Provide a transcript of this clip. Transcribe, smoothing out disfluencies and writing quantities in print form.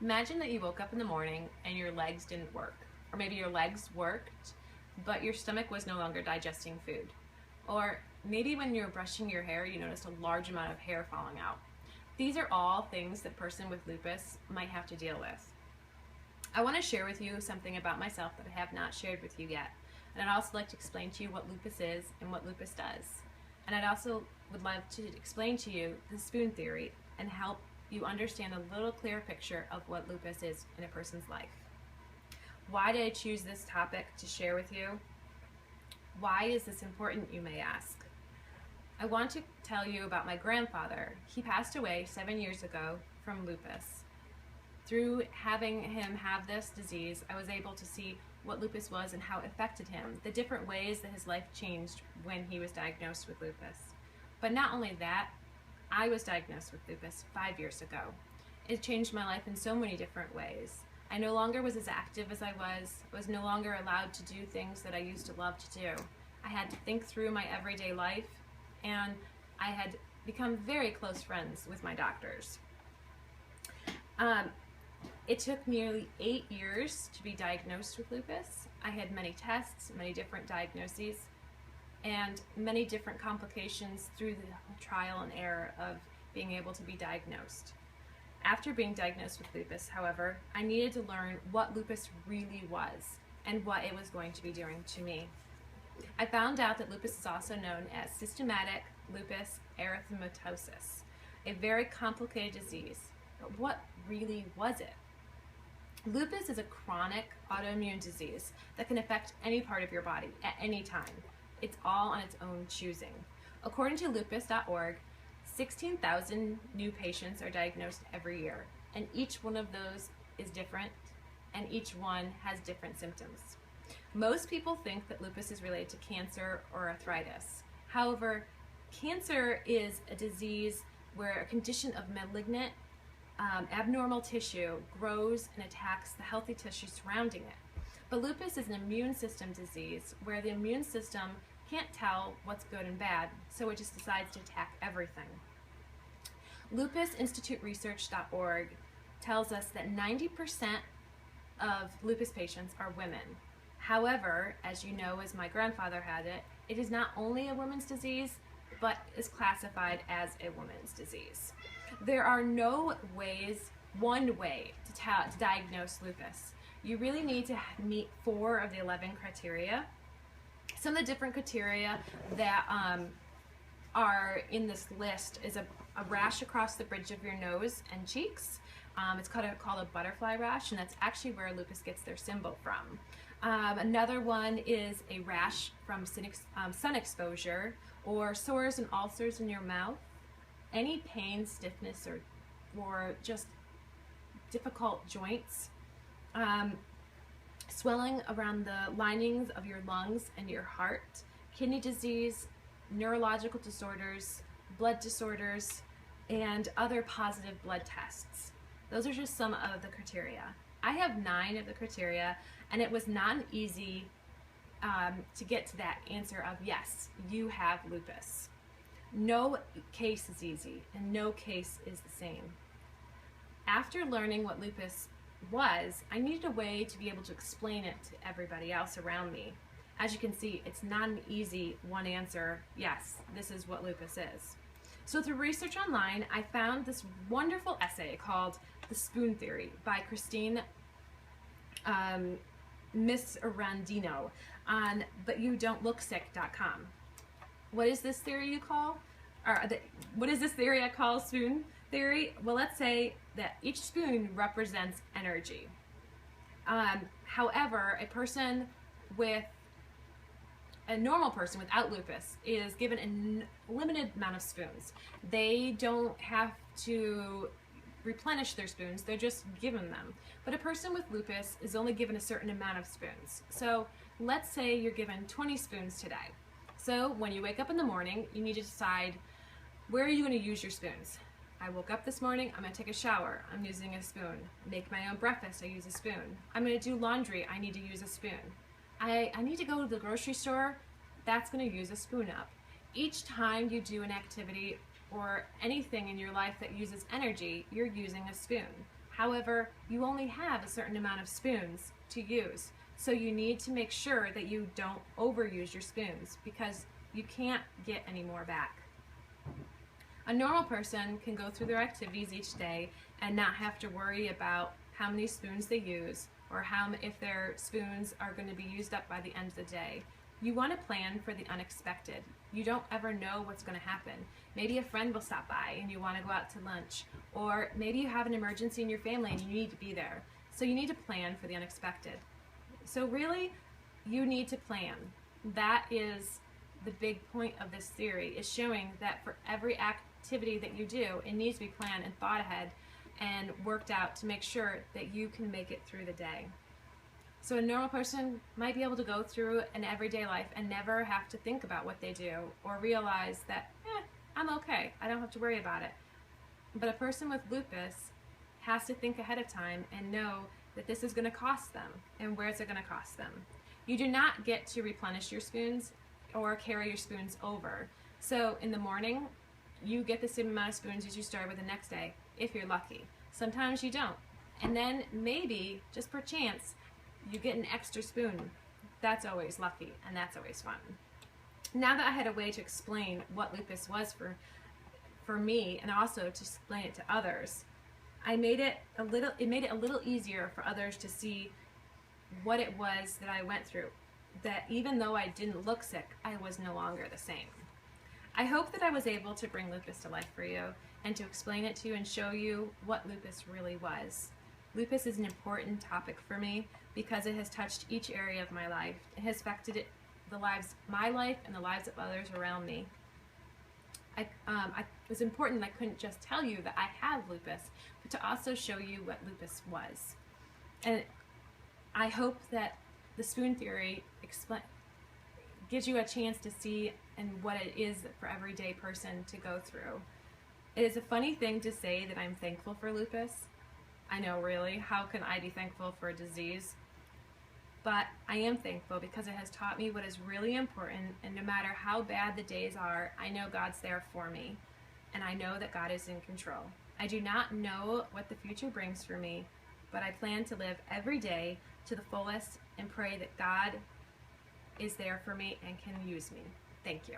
Imagine that you woke up in the morning and your legs didn't work. Or maybe your legs worked, but your stomach was no longer digesting food. Or maybe when you're brushing your hair, you noticed a large amount of hair falling out. These are all things that a person with lupus might have to deal with. I want to share with you something about myself that I have not shared with you yet. And I'd also like to explain to you what lupus is and what lupus does. And I'd also would love to explain to you the spoon theory and help you understand a little clearer picture of what lupus is in a person's life. Why did I choose this topic to share with you? Why is this important, you may ask? I want to tell you about my grandfather. He passed away 7 years ago from lupus. Through having him have this disease, I was able to see what lupus was and how it affected him, the different ways that his life changed when he was diagnosed with lupus. But not only that, I was diagnosed with lupus 5 years ago. It changed my life in so many different ways. I no longer was as active as I was no longer allowed to do things that I used to love to do. I had to think through my everyday life, and I had become very close friends with my doctors. It took nearly 8 years to be diagnosed with lupus. I had many tests, many different diagnoses, and many different complications through the trial and error of being able to be diagnosed. After being diagnosed with lupus, however, I needed to learn what lupus really was and what it was going to be doing to me. I found out that lupus is also known as systematic lupus erythematosus, a very complicated disease. But what really was it? Lupus is a chronic autoimmune disease that can affect any part of your body at any time. It's all on its own choosing. According to lupus.org, 16,000 new patients are diagnosed every year, and each one of those is different, and each one has different symptoms. Most people think that lupus is related to cancer or arthritis. However, cancer is a disease where a condition of malignant abnormal tissue grows and attacks the healthy tissue surrounding it. But lupus is an immune system disease where the immune system can't tell what's good and bad, so it just decides to attack everything. LupusInstituteResearch.org tells us that 90% of lupus patients are women. However, as you know, as my grandfather had it, it is not only a woman's disease, but is classified as a woman's disease. There are no ways, one way to diagnose lupus. You really need to meet 4 of the 11 criteria. Some of the different criteria that are in this list is a rash across the bridge of your nose and cheeks. It's called a butterfly rash, and that's actually where lupus gets their symbol from. Another one is a rash from sun exposure, or sores and ulcers in your mouth. Any pain, stiffness, or just difficult joints. Swelling around the linings of your lungs and your heart. Kidney disease, neurological disorders, blood disorders, and other positive blood tests. Those are just some of the criteria. I have 9 of the criteria, and it was not easy to get to that answer of yes, you have lupus. No case is easy, and no case is the same. After learning what lupus was, I needed a way to be able to explain it to everybody else around me. As you can see, it's not an easy one answer, yes, this is what lupus is. So through research online, I found this wonderful essay called The Spoon Theory by Christine Miss-Arandino on butyouDon'tLookSick.com. What is this theory you call? What is this theory I call spoon theory? Well, let's say that each spoon represents energy. However, a normal person without lupus is given a limited amount of spoons. They don't have to replenish their spoons, they're just given them. But a person with lupus is only given a certain amount of spoons. So let's say you're given 20 spoons today. So when you wake up in the morning, you need to decide, where are you going to use your spoons? I woke up this morning, I'm going to take a shower, I'm using a spoon. Make my own breakfast, I use a spoon. I'm going to do laundry, I need to use a spoon. I need to go to the grocery store, that's going to use a spoon up. Each time you do an activity or anything in your life that uses energy, you're using a spoon. However, you only have a certain amount of spoons to use. So you need to make sure that you don't overuse your spoons because you can't get any more back. A normal person can go through their activities each day and not have to worry about how many spoons they use or if their spoons are going to be used up by the end of the day. You want to plan for the unexpected. You don't ever know what's going to happen. Maybe a friend will stop by and you want to go out to lunch, or maybe you have an emergency in your family and you need to be there. So you need to plan for the unexpected. So really, you need to plan. That is the big point of this theory, is showing that for every activity that you do, it needs to be planned and thought ahead and worked out to make sure that you can make it through the day. So a normal person might be able to go through an everyday life and never have to think about what they do or realize that, I'm okay, I don't have to worry about it. But a person with lupus has to think ahead of time and know that this is going to cost them, and where is it going to cost them. You do not get to replenish your spoons or carry your spoons over. So in the morning, you get the same amount of spoons as you started with the next day, if you're lucky. Sometimes you don't. And then maybe, just per chance, you get an extra spoon. That's always lucky, and that's always fun. Now that I had a way to explain what lupus was for me, and also to explain it to others, it made it a little easier for others to see what it was that I went through. That even though I didn't look sick, I was no longer the same. I hope that I was able to bring lupus to life for you and to explain it to you and show you what lupus really was. Lupus is an important topic for me because it has touched each area of my life. It has affected my life and the lives of others around me. It was important that I couldn't just tell you that I have lupus, but to also show you what lupus was. And I hope that the spoon theory gives you a chance to see and what it is for everyday person to go through. It is a funny thing to say that I'm thankful for lupus. I know, really, how can I be thankful for a disease? But I am thankful because it has taught me what is really important, and no matter how bad the days are, I know God's there for me, and I know that God is in control. I do not know what the future brings for me, but I plan to live every day to the fullest and pray that God is there for me and can use me. Thank you.